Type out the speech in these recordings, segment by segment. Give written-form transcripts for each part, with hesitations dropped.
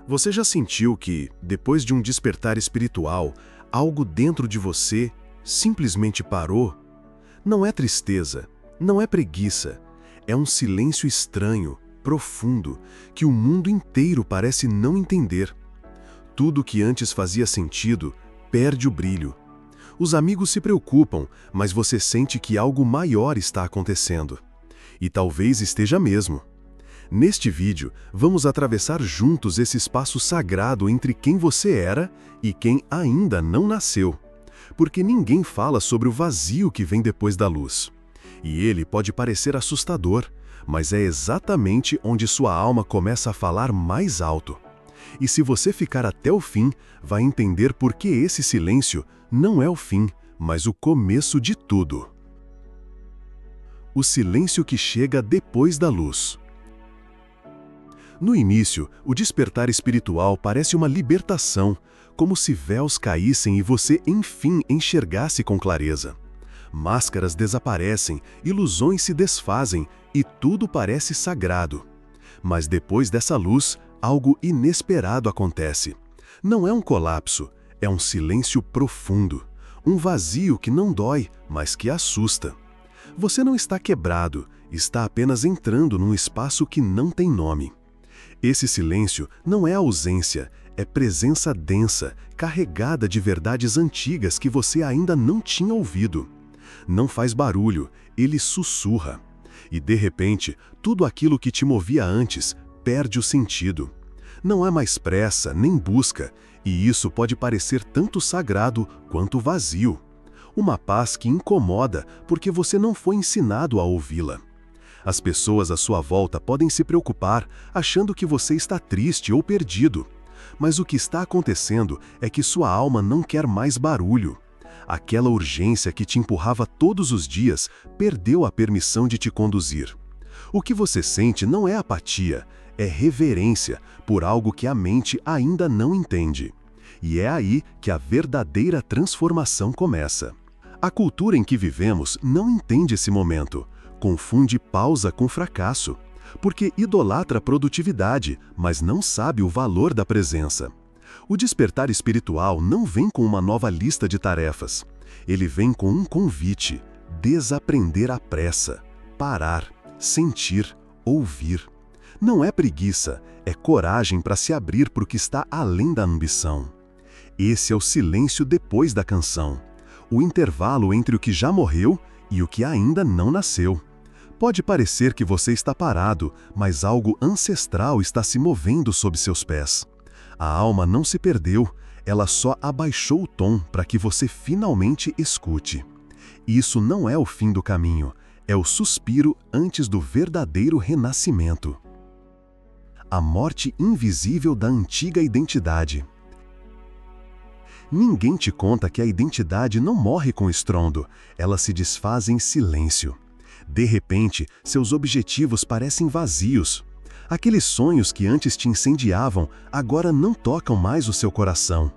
Você já sentiu que, depois de um despertar espiritual, algo dentro de você simplesmente parou? Não é tristeza, não é preguiça, é um silêncio estranho, profundo, que o mundo inteiro parece não entender. Tudo que antes fazia sentido perde o brilho. Os amigos se preocupam, mas você sente que algo maior está acontecendo. E talvez esteja mesmo. Neste vídeo, vamos atravessar juntos esse espaço sagrado entre quem você era e quem ainda não nasceu. Porque ninguém fala sobre o vazio que vem depois da luz. E ele pode parecer assustador, mas é exatamente onde sua alma começa a falar mais alto. E se você ficar até o fim, vai entender por que esse silêncio não é o fim, mas o começo de tudo. O silêncio que chega depois da luz. No início, o despertar espiritual parece uma libertação, como se véus caíssem e você enfim enxergasse com clareza. Máscaras desaparecem, ilusões se desfazem e tudo parece sagrado. Mas depois dessa luz, algo inesperado acontece. Não é um colapso, é um silêncio profundo, um vazio que não dói, mas que assusta. Você não está quebrado, está apenas entrando num espaço que não tem nome. Esse silêncio não é ausência, é presença densa, carregada de verdades antigas que você ainda não tinha ouvido. Não faz barulho, ele sussurra. E de repente, tudo aquilo que te movia antes perde o sentido. Não há mais pressa, nem busca, e isso pode parecer tanto sagrado quanto vazio. Uma paz que incomoda porque você não foi ensinado a ouvi-la. As pessoas à sua volta podem se preocupar, achando que você está triste ou perdido. Mas o que está acontecendo é que sua alma não quer mais barulho. Aquela urgência que te empurrava todos os dias perdeu a permissão de te conduzir. O que você sente não é apatia, é reverência por algo que a mente ainda não entende. E é aí que a verdadeira transformação começa. A cultura em que vivemos não entende esse momento. Confunde pausa com fracasso, porque idolatra a produtividade, mas não sabe o valor da presença. O despertar espiritual não vem com uma nova lista de tarefas. Ele vem com um convite: desaprender a pressa, parar, sentir, ouvir. Não é preguiça, é coragem para se abrir para o que está além da ambição. Esse é o silêncio depois da canção, o intervalo entre o que já morreu e o que ainda não nasceu. Pode parecer que você está parado, mas algo ancestral está se movendo sob seus pés. A alma não se perdeu, ela só abaixou o tom para que você finalmente escute. Isso não é o fim do caminho, é o suspiro antes do verdadeiro renascimento. A morte invisível da antiga identidade. Ninguém te conta que a identidade não morre com estrondo, ela se desfaz em silêncio. De repente, seus objetivos parecem vazios. Aqueles sonhos que antes te incendiavam, agora não tocam mais o seu coração.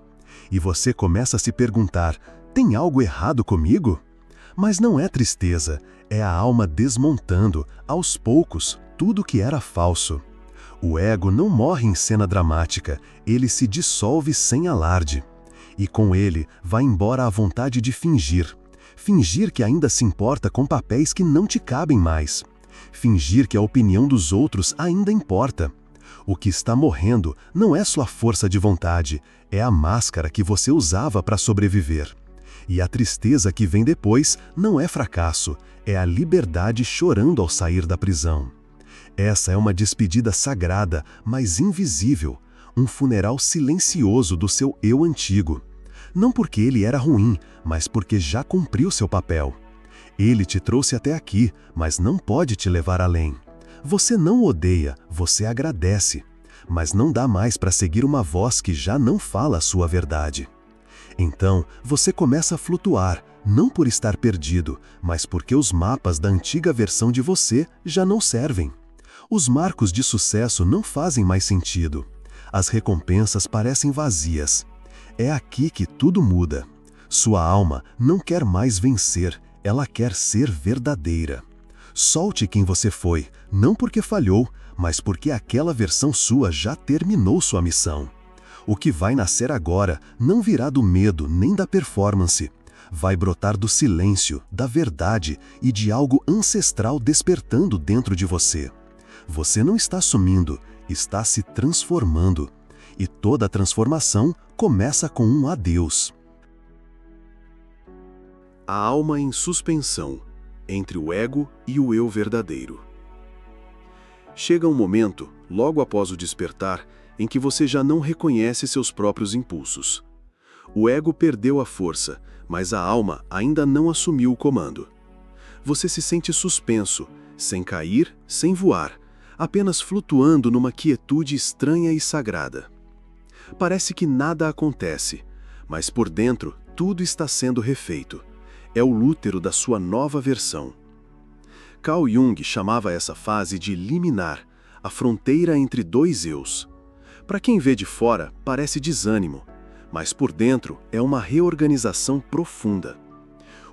E você começa a se perguntar: tem algo errado comigo? Mas não é tristeza, é a alma desmontando, aos poucos, tudo que era falso. O ego não morre em cena dramática, ele se dissolve sem alarde. E com ele vai embora a vontade de fingir. Fingir que ainda se importa com papéis que não te cabem mais. Fingir que a opinião dos outros ainda importa. O que está morrendo não é sua força de vontade, é a máscara que você usava para sobreviver. E a tristeza que vem depois não é fracasso, é a liberdade chorando ao sair da prisão. Essa é uma despedida sagrada, mas invisível, um funeral silencioso do seu eu antigo. Não porque ele era ruim, mas porque já cumpriu seu papel. Ele te trouxe até aqui, mas não pode te levar além. Você não odeia, você agradece, mas não dá mais para seguir uma voz que já não fala a sua verdade. Então, você começa a flutuar, não por estar perdido, mas porque os mapas da antiga versão de você já não servem. Os marcos de sucesso não fazem mais sentido. As recompensas parecem vazias. É aqui que tudo muda. Sua alma não quer mais vencer, ela quer ser verdadeira. Solte quem você foi, não porque falhou, mas porque aquela versão sua já terminou sua missão. O que vai nascer agora não virá do medo nem da performance. Vai brotar do silêncio, da verdade e de algo ancestral despertando dentro de você. Você não está sumindo, está se transformando. E toda transformação começa com um adeus. A alma em suspensão, entre o ego e o eu verdadeiro. Chega um momento, logo após o despertar, em que você já não reconhece seus próprios impulsos. O ego perdeu a força, mas a alma ainda não assumiu o comando. Você se sente suspenso, sem cair, sem voar, apenas flutuando numa quietude estranha e sagrada. Parece que nada acontece, mas por dentro tudo está sendo refeito. É o útero da sua nova versão. Carl Jung chamava essa fase de liminar, a fronteira entre dois eus. Para quem vê de fora, parece desânimo, mas por dentro é uma reorganização profunda.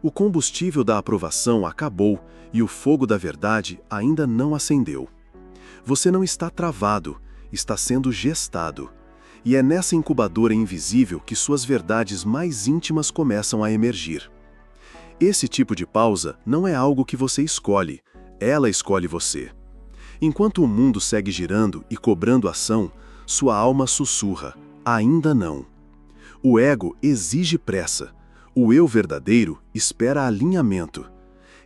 O combustível da aprovação acabou e o fogo da verdade ainda não acendeu. Você não está travado, está sendo gestado. E é nessa incubadora invisível que suas verdades mais íntimas começam a emergir. Esse tipo de pausa não é algo que você escolhe, ela escolhe você. Enquanto o mundo segue girando e cobrando ação, sua alma sussurra, ainda não. O ego exige pressa, o eu verdadeiro espera alinhamento.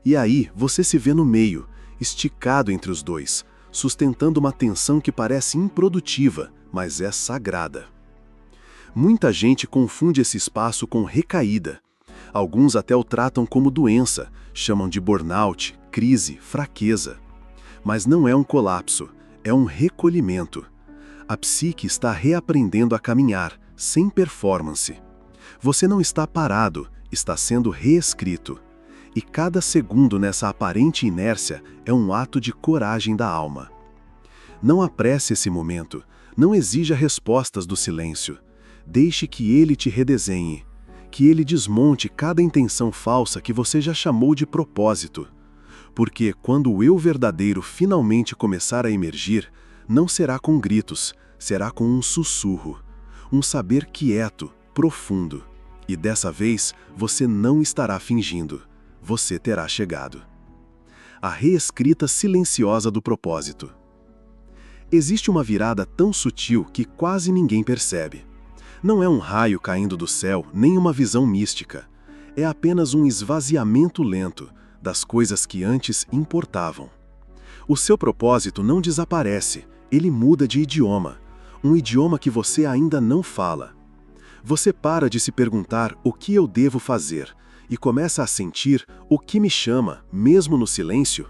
E aí você se vê no meio, esticado entre os dois, sustentando uma tensão que parece improdutiva, mas é sagrada. Muita gente confunde esse espaço com recaída. Alguns até o tratam como doença, chamam de burnout, crise, fraqueza. Mas não é um colapso, é um recolhimento. A psique está reaprendendo a caminhar, sem performance. Você não está parado, está sendo reescrito. E cada segundo nessa aparente inércia é um ato de coragem da alma. Não apresse esse momento, não exija respostas do silêncio. Deixe que ele te redesenhe, que ele desmonte cada intenção falsa que você já chamou de propósito. Porque quando o eu verdadeiro finalmente começar a emergir, não será com gritos, será com um sussurro, um saber quieto, profundo. E dessa vez, você não estará fingindo, você terá chegado. A reescrita silenciosa do propósito. Existe uma virada tão sutil que quase ninguém percebe. Não é um raio caindo do céu, nem uma visão mística. É apenas um esvaziamento lento das coisas que antes importavam. O seu propósito não desaparece, ele muda de idioma, um idioma que você ainda não fala. Você para de se perguntar o que eu devo fazer e começa a sentir o que me chama, mesmo no silêncio.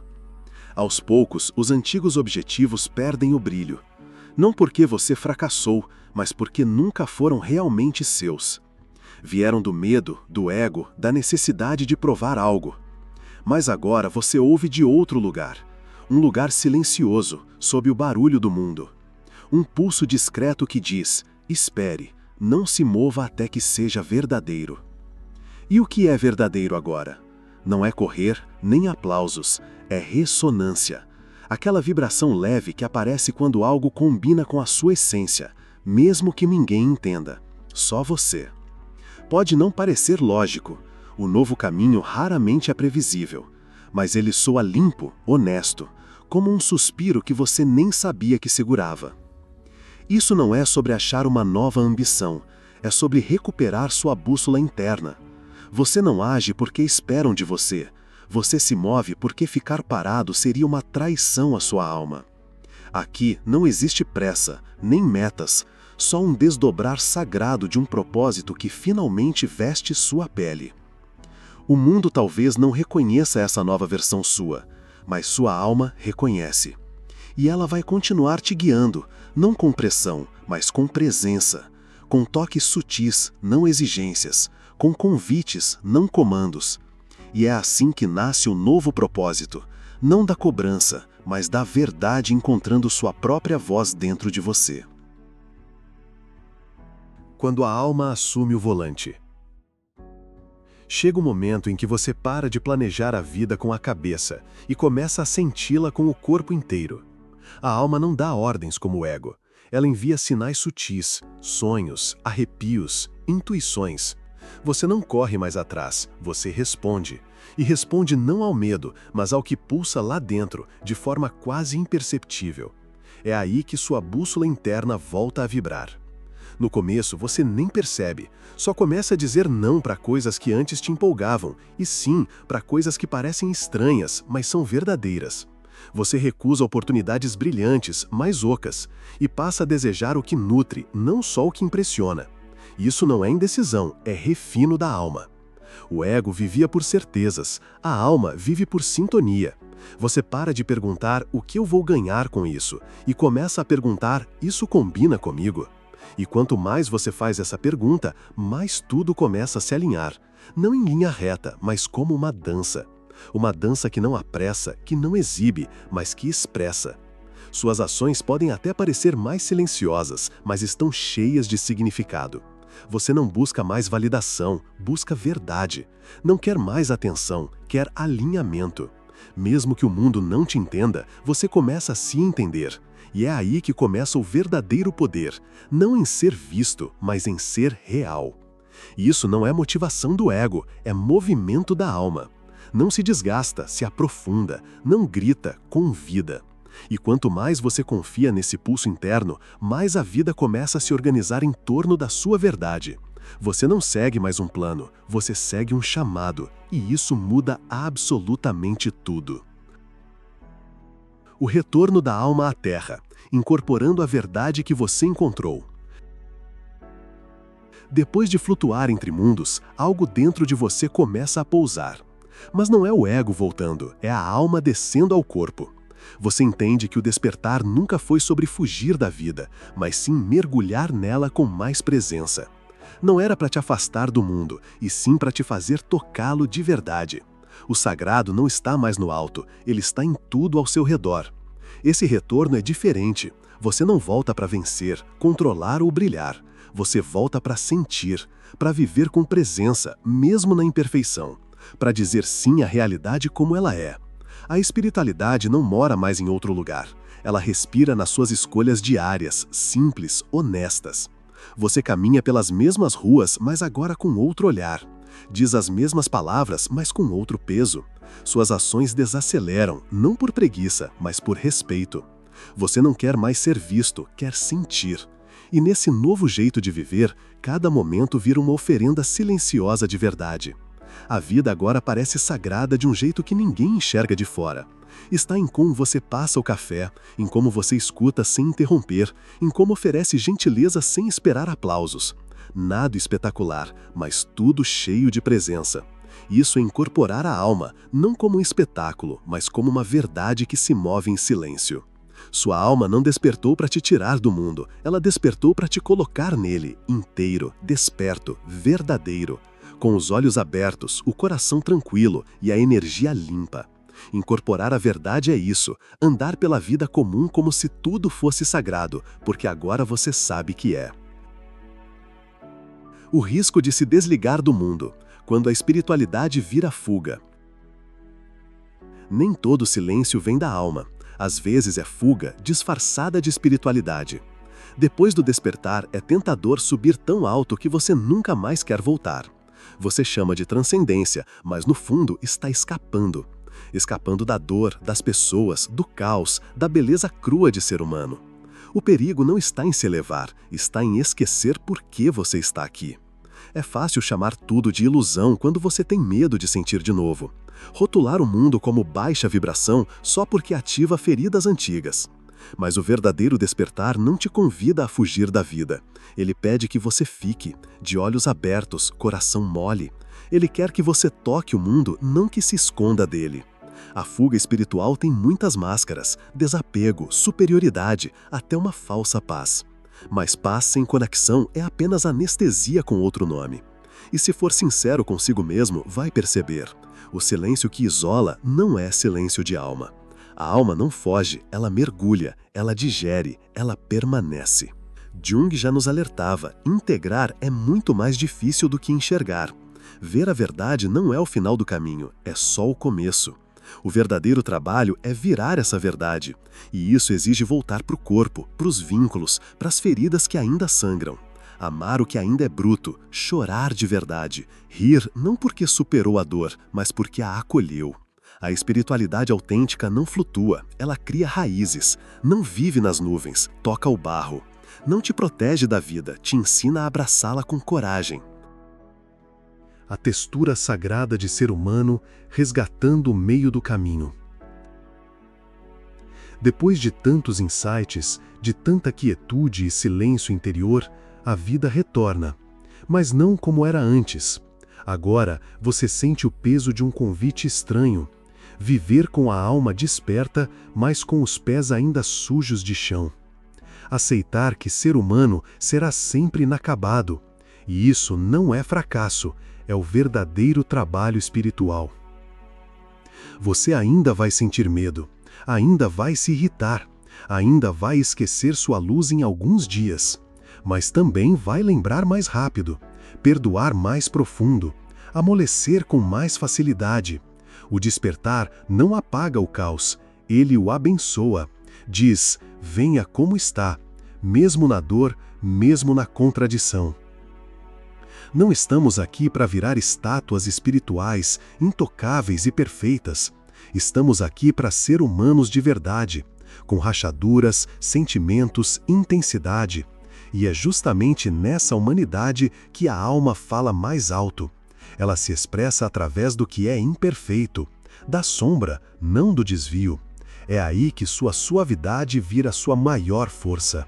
Aos poucos, os antigos objetivos perdem o brilho. Não porque você fracassou, mas porque nunca foram realmente seus. Vieram do medo, do ego, da necessidade de provar algo. Mas agora você ouve de outro lugar. Um lugar silencioso, sob o barulho do mundo. Um pulso discreto que diz, espere, não se mova até que seja verdadeiro. E o que é verdadeiro agora? Não é correr, nem aplausos, é ressonância. Aquela vibração leve que aparece quando algo combina com a sua essência, mesmo que ninguém entenda, só você. Pode não parecer lógico, o novo caminho raramente é previsível, mas ele soa limpo, honesto, como um suspiro que você nem sabia que segurava. Isso não é sobre achar uma nova ambição, é sobre recuperar sua bússola interna. Você não age porque esperam de você. Você se move porque ficar parado seria uma traição à sua alma. Aqui não existe pressa, nem metas, só um desdobrar sagrado de um propósito que finalmente veste sua pele. O mundo talvez não reconheça essa nova versão sua, mas sua alma reconhece. E ela vai continuar te guiando, não com pressão, mas com presença, com toques sutis, não exigências, com convites, não comandos. E é assim que nasce o novo propósito, não da cobrança, mas da verdade encontrando sua própria voz dentro de você. Quando a alma assume o volante. Chega o momento em que você para de planejar a vida com a cabeça e começa a senti-la com o corpo inteiro. A alma não dá ordens como o ego. Ela envia sinais sutis, sonhos, arrepios, intuições. Você não corre mais atrás, você responde. E responde não ao medo, mas ao que pulsa lá dentro, de forma quase imperceptível. É aí que sua bússola interna volta a vibrar. No começo você nem percebe, só começa a dizer não para coisas que antes te empolgavam, e sim para coisas que parecem estranhas, mas são verdadeiras. Você recusa oportunidades brilhantes, mas ocas, e passa a desejar o que nutre, não só o que impressiona. Isso não é indecisão, é refino da alma. O ego vivia por certezas, a alma vive por sintonia. Você para de perguntar o que eu vou ganhar com isso, e começa a perguntar, isso combina comigo? E quanto mais você faz essa pergunta, mais tudo começa a se alinhar. Não em linha reta, mas como uma dança. Uma dança que não apressa, que não exibe, mas que expressa. Suas ações podem até parecer mais silenciosas, mas estão cheias de significado. Você não busca mais validação, busca verdade. Não quer mais atenção, quer alinhamento. Mesmo que o mundo não te entenda, você começa a se entender. E é aí que começa o verdadeiro poder, não em ser visto, mas em ser real. E isso não é motivação do ego, é movimento da alma. Não se desgasta, se aprofunda, não grita, convida. E quanto mais você confia nesse pulso interno, mais a vida começa a se organizar em torno da sua verdade. Você não segue mais um plano, você segue um chamado, e isso muda absolutamente tudo. O retorno da alma à terra, incorporando a verdade que você encontrou. Depois de flutuar entre mundos, algo dentro de você começa a pousar. Mas não é o ego voltando, é a alma descendo ao corpo. Você entende que o despertar nunca foi sobre fugir da vida, mas sim mergulhar nela com mais presença. Não era para te afastar do mundo, e sim para te fazer tocá-lo de verdade. O sagrado não está mais no alto, ele está em tudo ao seu redor. Esse retorno é diferente. Você não volta para vencer, controlar ou brilhar. Você volta para sentir, para viver com presença, mesmo na imperfeição, para dizer sim à realidade como ela é. A espiritualidade não mora mais em outro lugar. Ela respira nas suas escolhas diárias, simples, honestas. Você caminha pelas mesmas ruas, mas agora com outro olhar. Diz as mesmas palavras, mas com outro peso. Suas ações desaceleram, não por preguiça, mas por respeito. Você não quer mais ser visto, quer sentir. E nesse novo jeito de viver, cada momento vira uma oferenda silenciosa de verdade. A vida agora parece sagrada de um jeito que ninguém enxerga de fora. Está em como você passa o café, em como você escuta sem interromper, em como oferece gentileza sem esperar aplausos. Nada espetacular, mas tudo cheio de presença. Isso é incorporar a alma, não como um espetáculo, mas como uma verdade que se move em silêncio. Sua alma não despertou para te tirar do mundo, ela despertou para te colocar nele, inteiro, desperto, verdadeiro. Com os olhos abertos, o coração tranquilo e a energia limpa. Incorporar a verdade é isso, andar pela vida comum como se tudo fosse sagrado, porque agora você sabe que é. O risco de se desligar do mundo, quando a espiritualidade vira fuga. Nem todo silêncio vem da alma, às vezes é fuga disfarçada de espiritualidade. Depois do despertar, é tentador subir tão alto que você nunca mais quer voltar. Você chama de transcendência, mas no fundo está escapando. Escapando da dor, das pessoas, do caos, da beleza crua de ser humano. O perigo não está em se elevar, está em esquecer por que você está aqui. É fácil chamar tudo de ilusão quando você tem medo de sentir de novo. Rotular o mundo como baixa vibração só porque ativa feridas antigas. Mas o verdadeiro despertar não te convida a fugir da vida. Ele pede que você fique, de olhos abertos, coração mole. Ele quer que você toque o mundo, não que se esconda dele. A fuga espiritual tem muitas máscaras, desapego, superioridade, até uma falsa paz. Mas paz sem conexão é apenas anestesia com outro nome. E se for sincero consigo mesmo, vai perceber. O silêncio que isola não é silêncio de alma. A alma não foge, ela mergulha, ela digere, ela permanece. Jung já nos alertava, integrar é muito mais difícil do que enxergar. Ver a verdade não é o final do caminho, é só o começo. O verdadeiro trabalho é virar essa verdade, e isso exige voltar para o corpo, para os vínculos, para as feridas que ainda sangram. Amar o que ainda é bruto, chorar de verdade, rir não porque superou a dor, mas porque a acolheu. A espiritualidade autêntica não flutua, ela cria raízes, não vive nas nuvens, toca o barro. Não te protege da vida, te ensina a abraçá-la com coragem. A textura sagrada de ser humano resgatando o meio do caminho. Depois de tantos insights, de tanta quietude e silêncio interior, a vida retorna, mas não como era antes. Agora você sente o peso de um convite estranho, viver com a alma desperta, mas com os pés ainda sujos de chão. Aceitar que ser humano será sempre inacabado, e isso não é fracasso, é o verdadeiro trabalho espiritual. Você ainda vai sentir medo, ainda vai se irritar, ainda vai esquecer sua luz em alguns dias, mas também vai lembrar mais rápido, perdoar mais profundo, amolecer com mais facilidade. O despertar não apaga o caos, ele o abençoa. Diz, venha como está, mesmo na dor, mesmo na contradição. Não estamos aqui para virar estátuas espirituais, intocáveis e perfeitas. Estamos aqui para ser humanos de verdade, com rachaduras, sentimentos, intensidade. E é justamente nessa humanidade que a alma fala mais alto. Ela se expressa através do que é imperfeito, da sombra, não do desvio. É aí que sua suavidade vira sua maior força.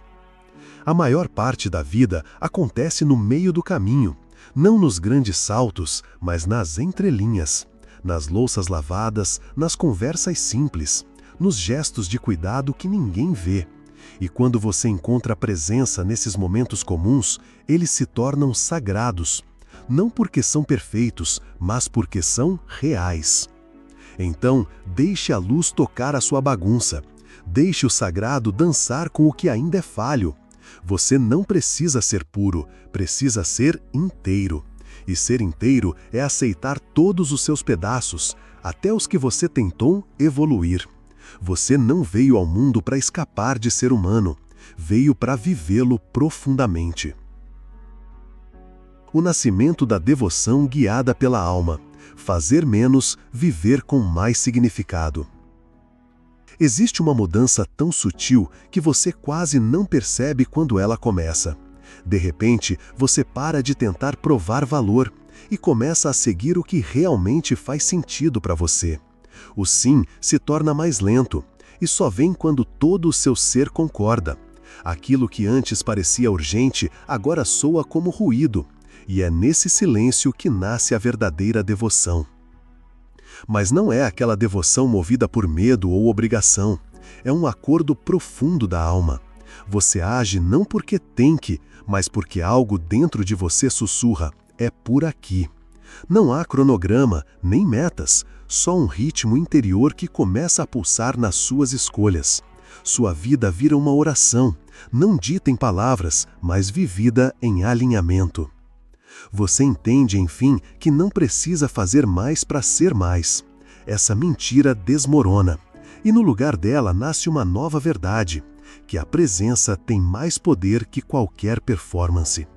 A maior parte da vida acontece no meio do caminho, não nos grandes saltos, mas nas entrelinhas, nas louças lavadas, nas conversas simples, nos gestos de cuidado que ninguém vê. E quando você encontra a presença nesses momentos comuns, eles se tornam sagrados, não porque são perfeitos, mas porque são reais. Então, deixe a luz tocar a sua bagunça, deixe o sagrado dançar com o que ainda é falho. Você não precisa ser puro, precisa ser inteiro. E ser inteiro é aceitar todos os seus pedaços, até os que você tentou evoluir. Você não veio ao mundo para escapar de ser humano, veio para vivê-lo profundamente. O nascimento da devoção guiada pela alma. Fazer menos, viver com mais significado. Existe uma mudança tão sutil que você quase não percebe quando ela começa. De repente, você para de tentar provar valor e começa a seguir o que realmente faz sentido para você. O sim se torna mais lento e só vem quando todo o seu ser concorda. Aquilo que antes parecia urgente agora soa como ruído, e é nesse silêncio que nasce a verdadeira devoção. Mas não é aquela devoção movida por medo ou obrigação, é um acordo profundo da alma. Você age não porque tem que, mas porque algo dentro de você sussurra, é por aqui. Não há cronograma, nem metas, só um ritmo interior que começa a pulsar nas suas escolhas. Sua vida vira uma oração, não dita em palavras, mas vivida em alinhamento. Você entende, enfim, que não precisa fazer mais para ser mais. Essa mentira desmorona, e no lugar dela nasce uma nova verdade, que a presença tem mais poder que qualquer performance.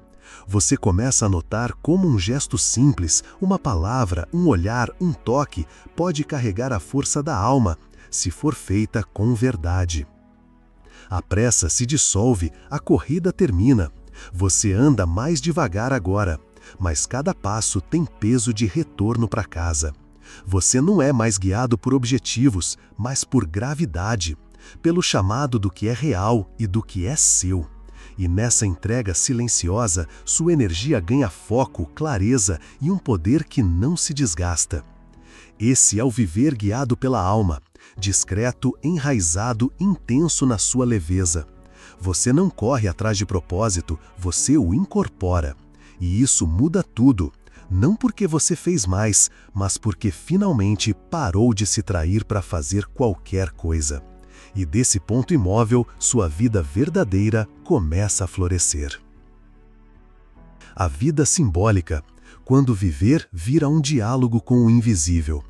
Você começa a notar como um gesto simples, uma palavra, um olhar, um toque, pode carregar a força da alma, se for feita com verdade. A pressa se dissolve, a corrida termina. Você anda mais devagar agora, mas cada passo tem peso de retorno para casa. Você não é mais guiado por objetivos, mas por gravidade, pelo chamado do que é real e do que é seu. E nessa entrega silenciosa, sua energia ganha foco, clareza e um poder que não se desgasta. Esse é o viver guiado pela alma, discreto, enraizado, intenso na sua leveza. Você não corre atrás de propósito, você o incorpora. E isso muda tudo, não porque você fez mais, mas porque finalmente parou de se trair para fazer qualquer coisa. E desse ponto imóvel, sua vida verdadeira começa a florescer. A vida simbólica, quando viver vira um diálogo com o invisível.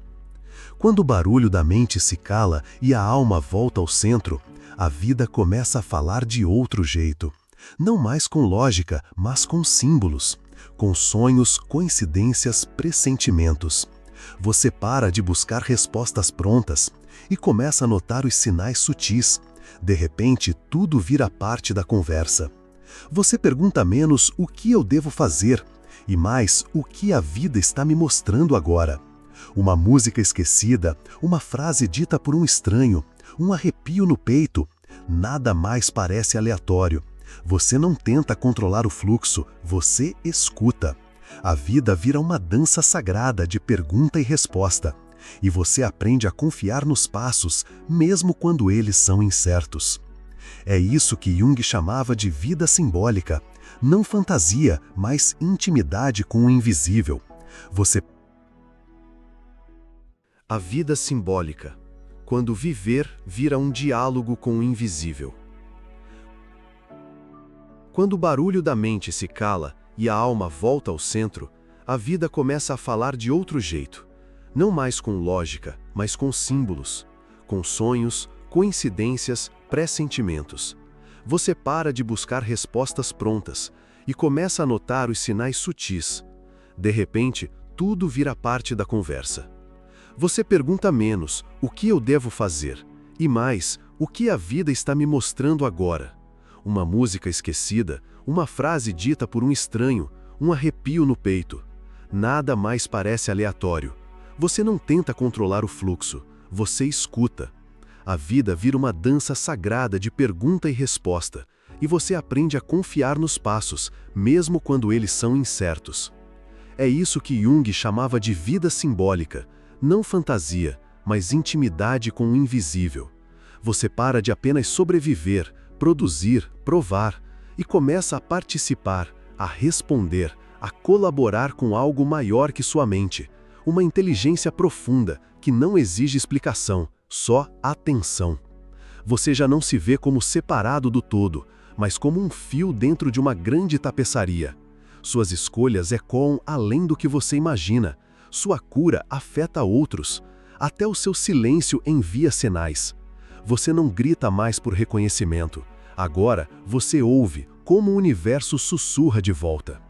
Quando o barulho da mente se cala e a alma volta ao centro, a vida começa a falar de outro jeito. Não mais com lógica, mas com símbolos, com sonhos, coincidências, pressentimentos. Você para de buscar respostas prontas e começa a notar os sinais sutis. De repente, tudo vira parte da conversa. Você pergunta menos o que eu devo fazer e mais o que a vida está me mostrando agora. Uma música esquecida, uma frase dita por um estranho, um arrepio no peito. Nada mais parece aleatório. Você não tenta controlar o fluxo, você escuta. A vida vira uma dança sagrada de pergunta e resposta. E você aprende a confiar nos passos, mesmo quando eles são incertos. É isso que Jung chamava de vida simbólica. Não fantasia, mas intimidade com o invisível. A vida simbólica. Quando viver vira um diálogo com o invisível. Quando o barulho da mente se cala e a alma volta ao centro, a vida começa a falar de outro jeito. Não mais com lógica, mas com símbolos, com sonhos, coincidências, pressentimentos. Você para de buscar respostas prontas e começa a notar os sinais sutis. De repente, tudo vira parte da conversa. Você pergunta menos o que eu devo fazer e mais o que a vida está me mostrando agora. Uma música esquecida, uma frase dita por um estranho, um arrepio no peito. Nada mais parece aleatório. Você não tenta controlar o fluxo, você escuta. A vida vira uma dança sagrada de pergunta e resposta, e você aprende a confiar nos passos, mesmo quando eles são incertos. É isso que Jung chamava de vida simbólica, não fantasia, mas intimidade com o invisível. Você para de apenas sobreviver, produzir, provar, e começa a participar, a responder, a colaborar com algo maior que sua mente, uma inteligência profunda que não exige explicação, só atenção. Você já não se vê como separado do todo, mas como um fio dentro de uma grande tapeçaria. Suas escolhas ecoam além do que você imagina, sua cura afeta outros, até o seu silêncio envia sinais. Você não grita mais por reconhecimento. Agora você ouve como o universo sussurra de volta.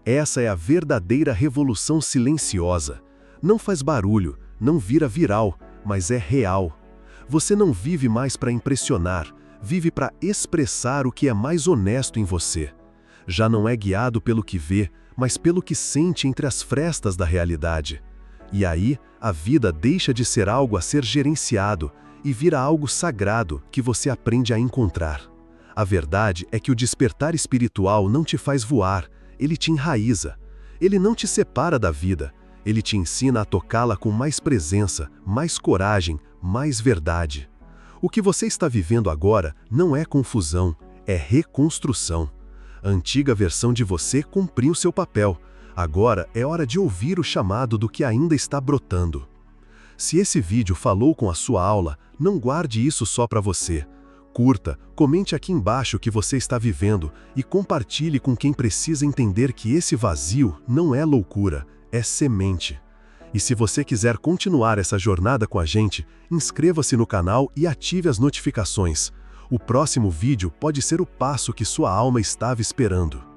Essa é a verdadeira revolução silenciosa. Não faz barulho, não vira viral, mas é real. Você não vive mais para impressionar, vive para expressar o que é mais honesto em você. Já não é guiado pelo que vê, mas pelo que sente entre as frestas da realidade. E aí, a vida deixa de ser algo a ser gerenciado e vira algo sagrado que você aprende a encontrar. A verdade é que o despertar espiritual não te faz voar, ele te enraiza. Ele não te separa da vida, ele te ensina a tocá-la com mais presença, mais coragem, mais verdade. O que você está vivendo agora não é confusão, é reconstrução. A antiga versão de você cumpriu seu papel. Agora é hora de ouvir o chamado do que ainda está brotando. Se esse vídeo falou com a sua aula, não guarde isso só para você. Curta, comente aqui embaixo o que você está vivendo e compartilhe com quem precisa entender que esse vazio não é loucura, é semente. E se você quiser continuar essa jornada com a gente, inscreva-se no canal e ative as notificações. O próximo vídeo pode ser o passo que sua alma estava esperando.